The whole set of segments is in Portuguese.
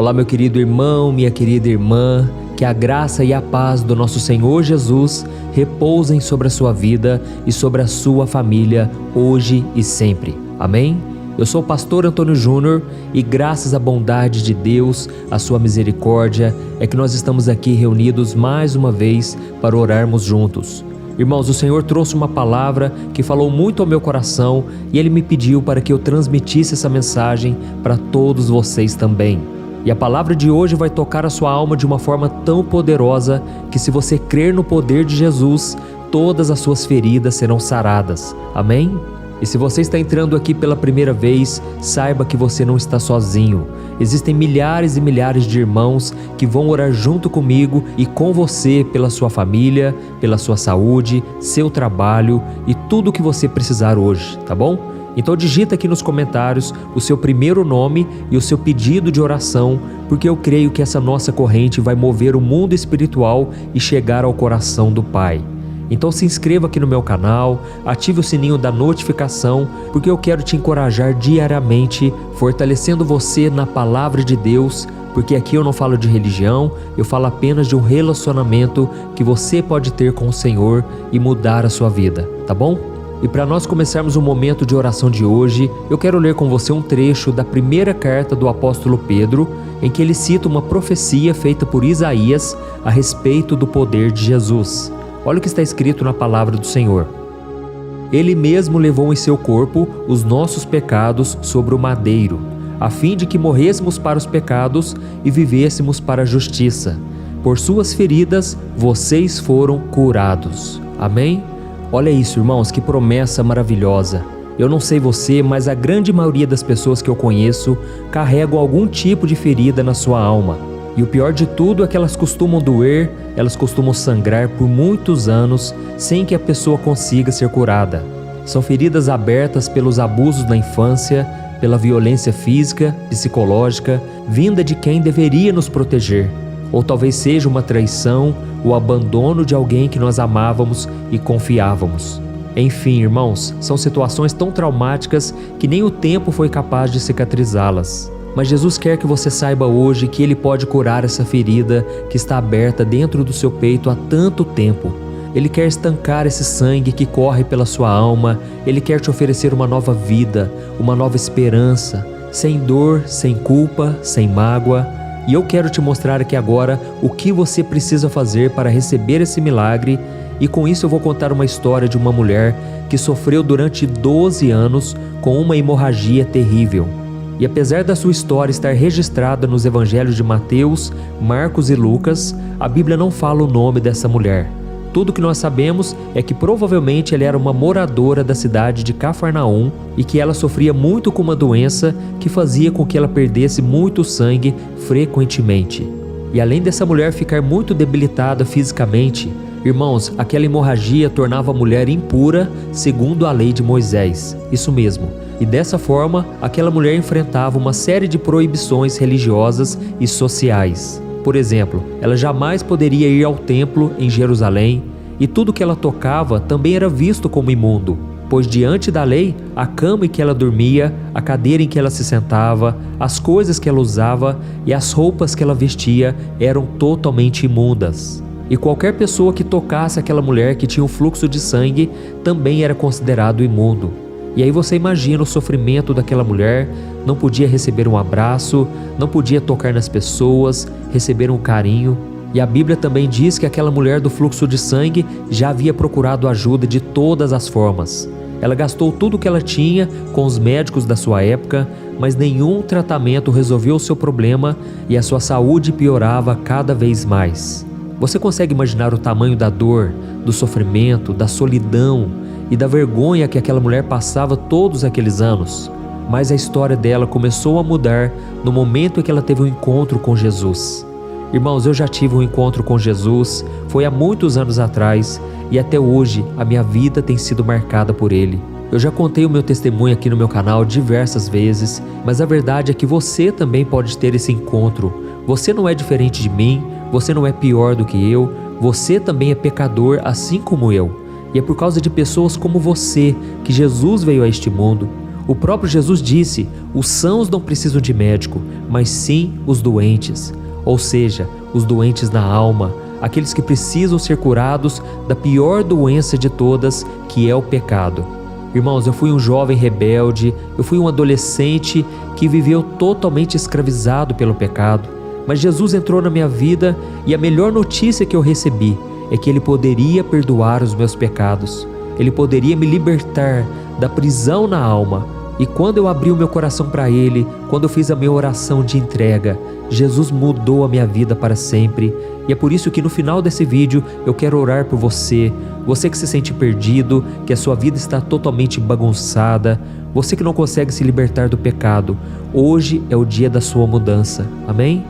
Olá, meu querido irmão, minha querida irmã, que a graça e a paz do nosso Senhor Jesus repousem sobre a sua vida e sobre a sua família, hoje e sempre. Amém? Eu sou o pastor Antônio Júnior e graças à bondade de Deus, à sua misericórdia, é que nós estamos aqui reunidos mais uma vez para orarmos juntos. Irmãos, o Senhor trouxe uma palavra que falou muito ao meu coração e Ele me pediu para que eu transmitisse essa mensagem para todos vocês também. E a palavra de hoje vai tocar a sua alma de uma forma tão poderosa que, se você crer no poder de Jesus, todas as suas feridas serão saradas. Amém? E se você está entrando aqui pela primeira vez, saiba que você não está sozinho. Existem milhares e milhares de irmãos que vão orar junto comigo e com você pela sua família, pela sua saúde, seu trabalho e tudo o que você precisar hoje, tá bom? Então digita aqui nos comentários o seu primeiro nome e o seu pedido de oração, porque eu creio que essa nossa corrente vai mover o mundo espiritual e chegar ao coração do Pai. Então se inscreva aqui no meu canal, ative o sininho da notificação, porque eu quero te encorajar diariamente, fortalecendo você na palavra de Deus, porque aqui eu não falo de religião, eu falo apenas de um relacionamento que você pode ter com o Senhor e mudar a sua vida, tá bom? E para nós começarmos o momento de oração de hoje, eu quero ler com você um trecho da primeira carta do apóstolo Pedro, em que ele cita uma profecia feita por Isaías a respeito do poder de Jesus. Olha o que está escrito na palavra do Senhor. Ele mesmo levou em seu corpo os nossos pecados sobre o madeiro, a fim de que morrêssemos para os pecados e vivêssemos para a justiça. Por suas feridas, vocês foram curados. Amém? Olha isso, irmãos, que promessa maravilhosa. Eu não sei você, mas a grande maioria das pessoas que eu conheço carregam algum tipo de ferida na sua alma. E o pior de tudo é que elas costumam doer, elas costumam sangrar por muitos anos sem que a pessoa consiga ser curada. São feridas abertas pelos abusos na infância, pela violência física, psicológica, vinda de quem deveria nos proteger. Ou talvez seja uma traição, o abandono de alguém que nós amávamos e confiávamos. Enfim, irmãos, são situações tão traumáticas que nem o tempo foi capaz de cicatrizá-las. Mas Jesus quer que você saiba hoje que Ele pode curar essa ferida que está aberta dentro do seu peito há tanto tempo. Ele quer estancar esse sangue que corre pela sua alma. Ele quer te oferecer uma nova vida, uma nova esperança, sem dor, sem culpa, sem mágoa. E eu quero te mostrar aqui agora o que você precisa fazer para receber esse milagre, e com isso eu vou contar uma história de uma mulher que sofreu durante 12 anos com uma hemorragia terrível. E apesar da sua história estar registrada nos evangelhos de Mateus, Marcos e Lucas, a Bíblia não fala o nome dessa mulher. Tudo que nós sabemos é que provavelmente ela era uma moradora da cidade de Cafarnaum e que ela sofria muito com uma doença que fazia com que ela perdesse muito sangue frequentemente. E além dessa mulher ficar muito debilitada fisicamente, irmãos, aquela hemorragia tornava a mulher impura segundo a lei de Moisés. Isso mesmo. E dessa forma, aquela mulher enfrentava uma série de proibições religiosas e sociais. Por exemplo, ela jamais poderia ir ao templo em Jerusalém, e tudo que ela tocava também era visto como imundo, pois diante da lei, a cama em que ela dormia, a cadeira em que ela se sentava, as coisas que ela usava e as roupas que ela vestia eram totalmente imundas. E qualquer pessoa que tocasse aquela mulher que tinha um fluxo de sangue também era considerado imundo. E aí você imagina o sofrimento daquela mulher, não podia receber um abraço, não podia tocar nas pessoas, receber um carinho. E a Bíblia também diz que aquela mulher do fluxo de sangue já havia procurado ajuda de todas as formas. Ela gastou tudo o que ela tinha com os médicos da sua época, mas nenhum tratamento resolveu o seu problema e a sua saúde piorava cada vez mais. Você consegue imaginar o tamanho da dor, do sofrimento, da solidão e da vergonha que aquela mulher passava todos aqueles anos? Mas a história dela começou a mudar no momento em que ela teve um encontro com Jesus. Irmãos, eu já tive um encontro com Jesus, foi há muitos anos atrás, e até hoje a minha vida tem sido marcada por Ele. Eu já contei o meu testemunho aqui no meu canal diversas vezes, mas a verdade é que você também pode ter esse encontro. Você não é diferente de mim, você não é pior do que eu, você também é pecador assim como eu. E é por causa de pessoas como você que Jesus veio a este mundo. O próprio Jesus disse: os sãos não precisam de médico, mas sim os doentes. Ou seja, os doentes na alma, aqueles que precisam ser curados da pior doença de todas, que é o pecado. Irmãos, eu fui um jovem rebelde, eu fui um adolescente que viveu totalmente escravizado pelo pecado. Mas Jesus entrou na minha vida e a melhor notícia que eu recebi é que Ele poderia perdoar os meus pecados. Ele poderia me libertar da prisão na alma. E quando eu abri o meu coração para Ele, quando eu fiz a minha oração de entrega, Jesus mudou a minha vida para sempre. E é por isso que no final desse vídeo eu quero orar por você, você que se sente perdido, que a sua vida está totalmente bagunçada, você que não consegue se libertar do pecado. Hoje é o dia da sua mudança, amém?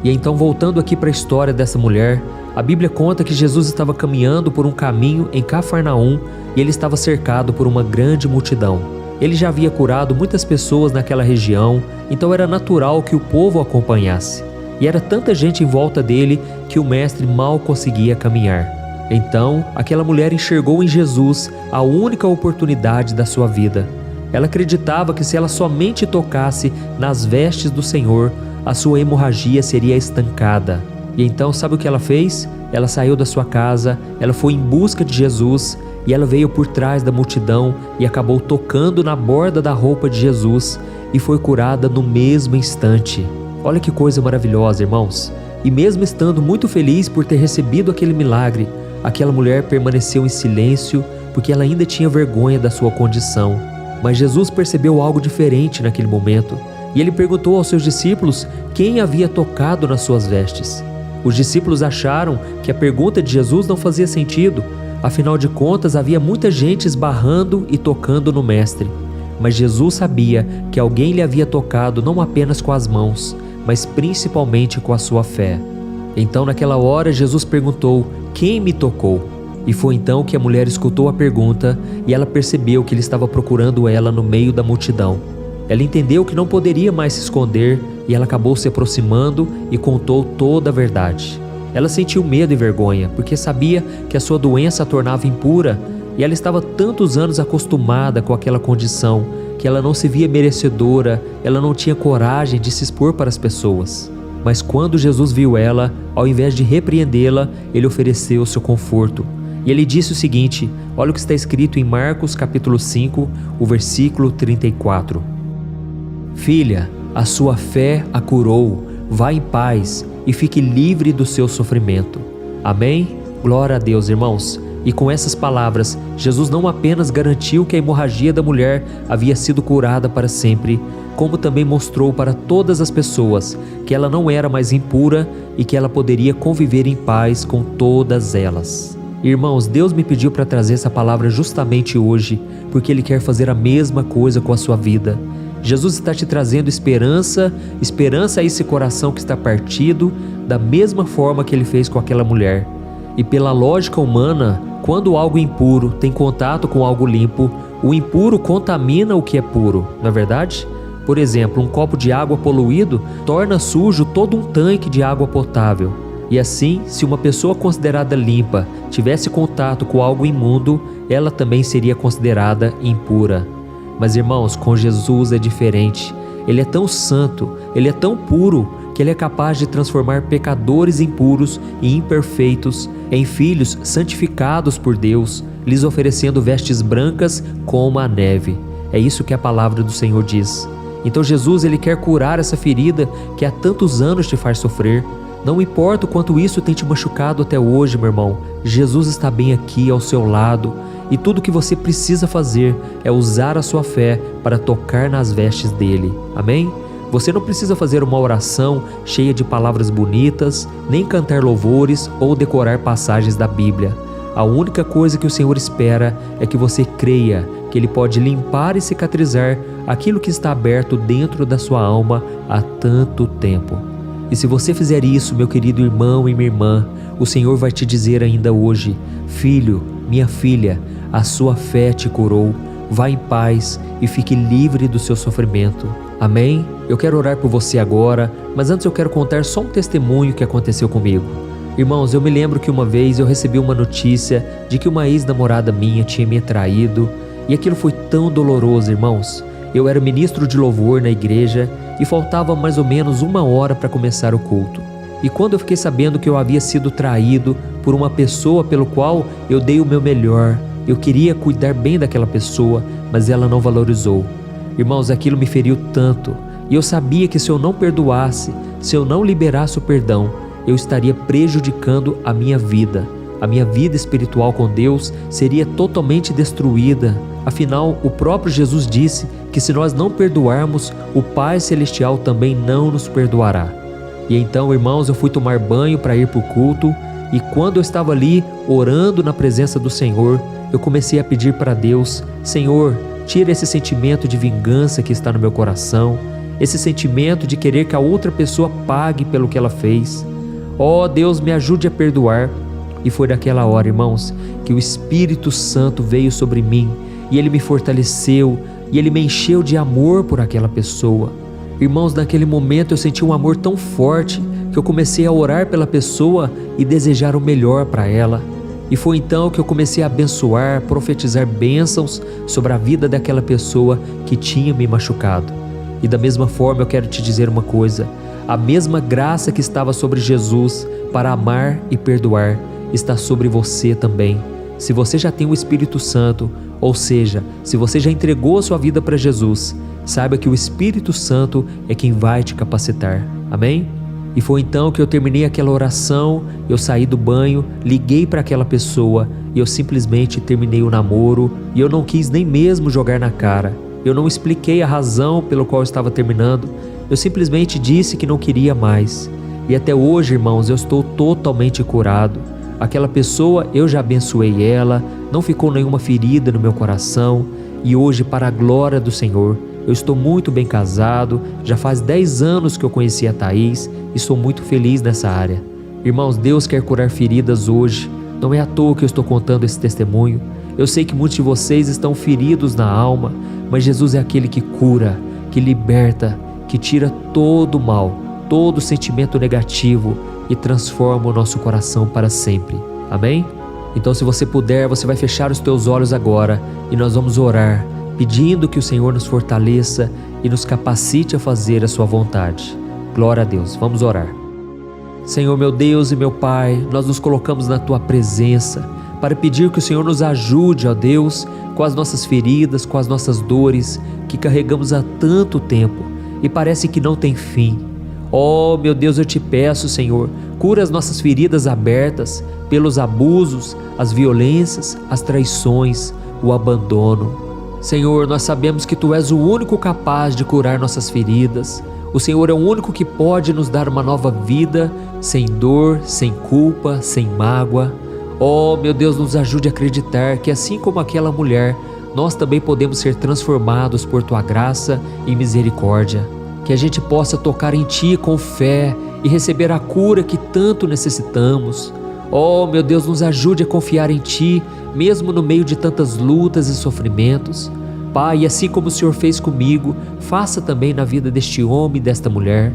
E então, voltando aqui para a história dessa mulher, a Bíblia conta que Jesus estava caminhando por um caminho em Cafarnaum e ele estava cercado por uma grande multidão. Ele já havia curado muitas pessoas naquela região, então era natural que o povo o acompanhasse. E era tanta gente em volta dele que o mestre mal conseguia caminhar. Então, aquela mulher enxergou em Jesus a única oportunidade da sua vida. Ela acreditava que se ela somente tocasse nas vestes do Senhor, a sua hemorragia seria estancada. E então, sabe o que ela fez? Ela saiu da sua casa, ela foi em busca de Jesus e ela veio por trás da multidão e acabou tocando na borda da roupa de Jesus e foi curada no mesmo instante. Olha que coisa maravilhosa, irmãos. E mesmo estando muito feliz por ter recebido aquele milagre, aquela mulher permaneceu em silêncio porque ela ainda tinha vergonha da sua condição. Mas Jesus percebeu algo diferente naquele momento e ele perguntou aos seus discípulos quem havia tocado nas suas vestes. Os discípulos acharam que a pergunta de Jesus não fazia sentido, afinal de contas havia muita gente esbarrando e tocando no mestre. Mas Jesus sabia que alguém lhe havia tocado não apenas com as mãos, mas principalmente com a sua fé. Então naquela hora Jesus perguntou: quem me tocou? E foi então que a mulher escutou a pergunta e ela percebeu que ele estava procurando ela no meio da multidão. Ela entendeu que não poderia mais se esconder e ela acabou se aproximando e contou toda a verdade. Ela sentiu medo e vergonha porque sabia que a sua doença a tornava impura e ela estava tantos anos acostumada com aquela condição que ela não se via merecedora, ela não tinha coragem de se expor para as pessoas. Mas quando Jesus viu ela, ao invés de repreendê-la, ele ofereceu o seu conforto. E ele disse o seguinte, olha o que está escrito em Marcos capítulo 5, o versículo 34. Filha, a sua fé a curou, vá em paz e fique livre do seu sofrimento. Amém? Glória a Deus, irmãos. E com essas palavras, Jesus não apenas garantiu que a hemorragia da mulher havia sido curada para sempre, como também mostrou para todas as pessoas que ela não era mais impura e que ela poderia conviver em paz com todas elas. Irmãos, Deus me pediu para trazer essa palavra justamente hoje, porque Ele quer fazer a mesma coisa com a sua vida. Jesus está te trazendo esperança a esse coração que está partido, da mesma forma que Ele fez com aquela mulher. E pela lógica humana, quando algo impuro tem contato com algo limpo, o impuro contamina o que é puro, não é verdade? Por exemplo, um copo de água poluído torna sujo todo um tanque de água potável. E assim, se uma pessoa considerada limpa tivesse contato com algo imundo, ela também seria considerada impura. Mas irmãos, com Jesus é diferente. Ele é tão santo, Ele é tão puro, que Ele é capaz de transformar pecadores impuros e imperfeitos em filhos santificados por Deus, lhes oferecendo vestes brancas como a neve. É isso que a palavra do Senhor diz. Então Jesus, Ele quer curar essa ferida que há tantos anos te faz sofrer. Não importa o quanto isso tem te machucado até hoje, meu irmão, Jesus está bem aqui ao seu lado. E tudo que você precisa fazer é usar a sua fé para tocar nas vestes dele. Amém? Você não precisa fazer uma oração cheia de palavras bonitas, nem cantar louvores ou decorar passagens da Bíblia. A única coisa que o Senhor espera é que você creia que Ele pode limpar e cicatrizar aquilo que está aberto dentro da sua alma há tanto tempo. E se você fizer isso, meu querido irmão e minha irmã, o Senhor vai te dizer ainda hoje: filho, minha filha, a sua fé te curou, vá em paz e fique livre do seu sofrimento. Amém? Eu quero orar por você agora, mas antes eu quero contar só um testemunho que aconteceu comigo. Irmãos, eu me lembro que uma vez eu recebi uma notícia de que uma ex-namorada minha tinha me traído, e aquilo foi tão doloroso, irmãos. Eu era ministro de louvor na igreja e faltava mais ou menos 1 hora para começar o culto. E quando eu fiquei sabendo que eu havia sido traído por uma pessoa pelo qual eu dei o meu melhor, eu queria cuidar bem daquela pessoa, mas ela não valorizou. Irmãos, aquilo me feriu tanto, e eu sabia que se eu não perdoasse, se eu não liberasse o perdão, eu estaria prejudicando a minha vida. A minha vida espiritual com Deus seria totalmente destruída. Afinal, o próprio Jesus disse que se nós não perdoarmos, o Pai Celestial também não nos perdoará. E então, irmãos, eu fui tomar banho para ir para o culto, e quando eu estava ali orando na presença do Senhor, eu comecei a pedir para Deus: Senhor, tira esse sentimento de vingança que está no meu coração, esse sentimento de querer que a outra pessoa pague pelo que ela fez. Ó Deus, me ajude a perdoar. E foi naquela hora, irmãos, que o Espírito Santo veio sobre mim, e Ele me fortaleceu, e Ele me encheu de amor por aquela pessoa. Irmãos, naquele momento eu senti um amor tão forte que eu comecei a orar pela pessoa e desejar o melhor para ela. E foi então que eu comecei a abençoar, profetizar bênçãos sobre a vida daquela pessoa que tinha me machucado. E da mesma forma eu quero te dizer uma coisa: a mesma graça que estava sobre Jesus para amar e perdoar está sobre você também. Se você já tem o Espírito Santo, ou seja, se você já entregou a sua vida para Jesus, saiba que o Espírito Santo é quem vai te capacitar. Amém? E foi então que eu terminei aquela oração, eu saí do banho, liguei para aquela pessoa e eu simplesmente terminei o namoro, e eu não quis nem mesmo jogar na cara. Eu não expliquei a razão pelo qual eu estava terminando, eu simplesmente disse que não queria mais. E até hoje, irmãos, eu estou totalmente curado. Aquela pessoa, eu já abençoei ela, não ficou nenhuma ferida no meu coração, e hoje, para a glória do Senhor, eu estou muito bem casado, já faz 10 anos que eu conheci a Thaís e sou muito feliz nessa área. Irmãos, Deus quer curar feridas hoje, não é à toa que eu estou contando esse testemunho. Eu sei que muitos de vocês estão feridos na alma, mas Jesus é aquele que cura, que liberta, que tira todo o mal, todo sentimento negativo e transforma o nosso coração para sempre. Amém? Então, se você puder, você vai fechar os teus olhos agora e nós vamos orar, pedindo que o Senhor nos fortaleça e nos capacite a fazer a sua vontade. Glória a Deus. Vamos orar. Senhor, meu Deus e meu Pai, nós nos colocamos na tua presença para pedir que o Senhor nos ajude, ó Deus, com as nossas feridas, com as nossas dores que carregamos há tanto tempo e parece que não tem fim. Oh, meu Deus, eu te peço, Senhor, cura as nossas feridas abertas pelos abusos, as violências, as traições, o abandono. Senhor, nós sabemos que Tu és o único capaz de curar nossas feridas. O Senhor é o único que pode nos dar uma nova vida, sem dor, sem culpa, sem mágoa. Oh, meu Deus, nos ajude a acreditar que assim como aquela mulher, nós também podemos ser transformados por Tua graça e misericórdia. Que a gente possa tocar em Ti com fé e receber a cura que tanto necessitamos. Oh, meu Deus, nos ajude a confiar em Ti, mesmo no meio de tantas lutas e sofrimentos. Pai, assim como o Senhor fez comigo, faça também na vida deste homem e desta mulher.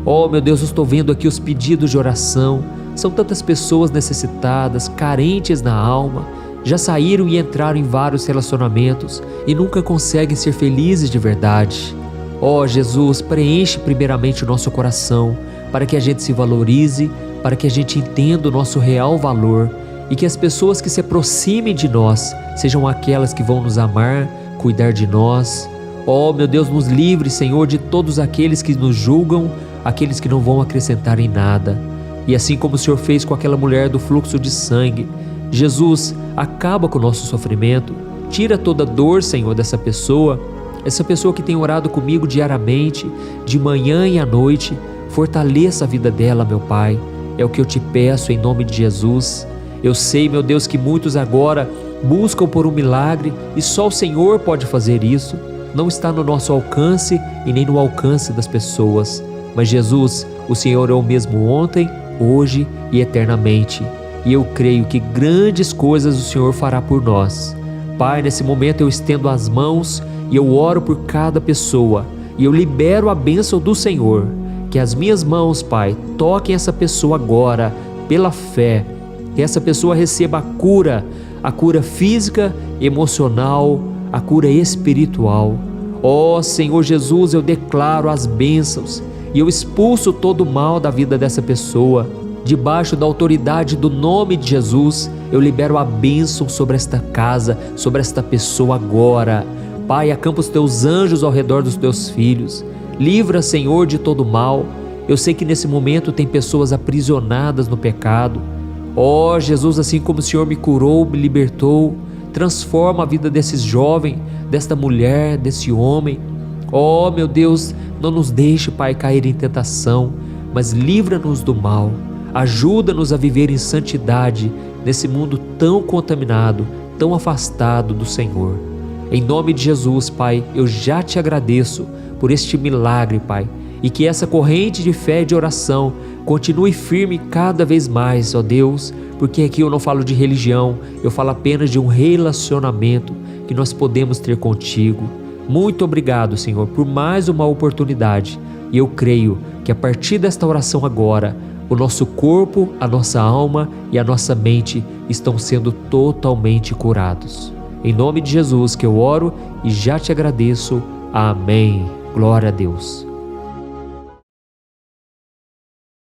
Oh, meu Deus, eu estou vendo aqui os pedidos de oração. São tantas pessoas necessitadas, carentes na alma, já saíram e entraram em vários relacionamentos e nunca conseguem ser felizes de verdade. Ó Jesus, preenche primeiramente o nosso coração, para que a gente se valorize, para que a gente entenda o nosso real valor e que as pessoas que se aproximem de nós sejam aquelas que vão nos amar, cuidar de nós. Ó meu Deus, nos livre, Senhor, de todos aqueles que nos julgam, aqueles que não vão acrescentar em nada. E assim como o Senhor fez com aquela mulher do fluxo de sangue, Jesus, acaba com o nosso sofrimento, tira toda dor, Senhor, dessa pessoa. Essa pessoa que tem orado comigo diariamente, de manhã e à noite, fortaleça a vida dela, meu Pai. É o que eu te peço em nome de Jesus. Eu sei, meu Deus, que muitos agora buscam por um milagre e só o Senhor pode fazer isso. Não está no nosso alcance e nem no alcance das pessoas. Mas Jesus, o Senhor é o mesmo ontem, hoje e eternamente. E eu creio que grandes coisas o Senhor fará por nós. Pai, nesse momento eu estendo as mãos e eu oro por cada pessoa e eu libero a bênção do Senhor. Que as minhas mãos, Pai, toquem essa pessoa agora pela fé. Que essa pessoa receba a cura física, emocional, a cura espiritual. Ó Senhor Jesus, eu declaro as bênçãos e eu expulso todo o mal da vida dessa pessoa. Debaixo da autoridade do nome de Jesus, eu libero a bênção sobre esta casa, sobre esta pessoa agora. Pai, acampa os teus anjos ao redor dos teus filhos. Livra, Senhor, de todo mal. Eu sei que nesse momento tem pessoas aprisionadas no pecado. Ó Jesus, assim como o Senhor me curou, me libertou, transforma a vida desses jovens, desta mulher, desse homem. Ó meu Deus, não nos deixe, Pai, cair em tentação, mas livra-nos do mal. Ajuda-nos a viver em santidade nesse mundo tão contaminado, tão afastado do Senhor. Em nome de Jesus, Pai, eu já te agradeço por este milagre, Pai, e que essa corrente de fé e de oração continue firme cada vez mais, ó Deus, porque aqui eu não falo de religião, eu falo apenas de um relacionamento que nós podemos ter contigo. Muito obrigado, Senhor, por mais uma oportunidade, e eu creio que a partir desta oração agora, o nosso corpo, a nossa alma e a nossa mente estão sendo totalmente curados. Em nome de Jesus que eu oro e já te agradeço. Amém. Glória a Deus.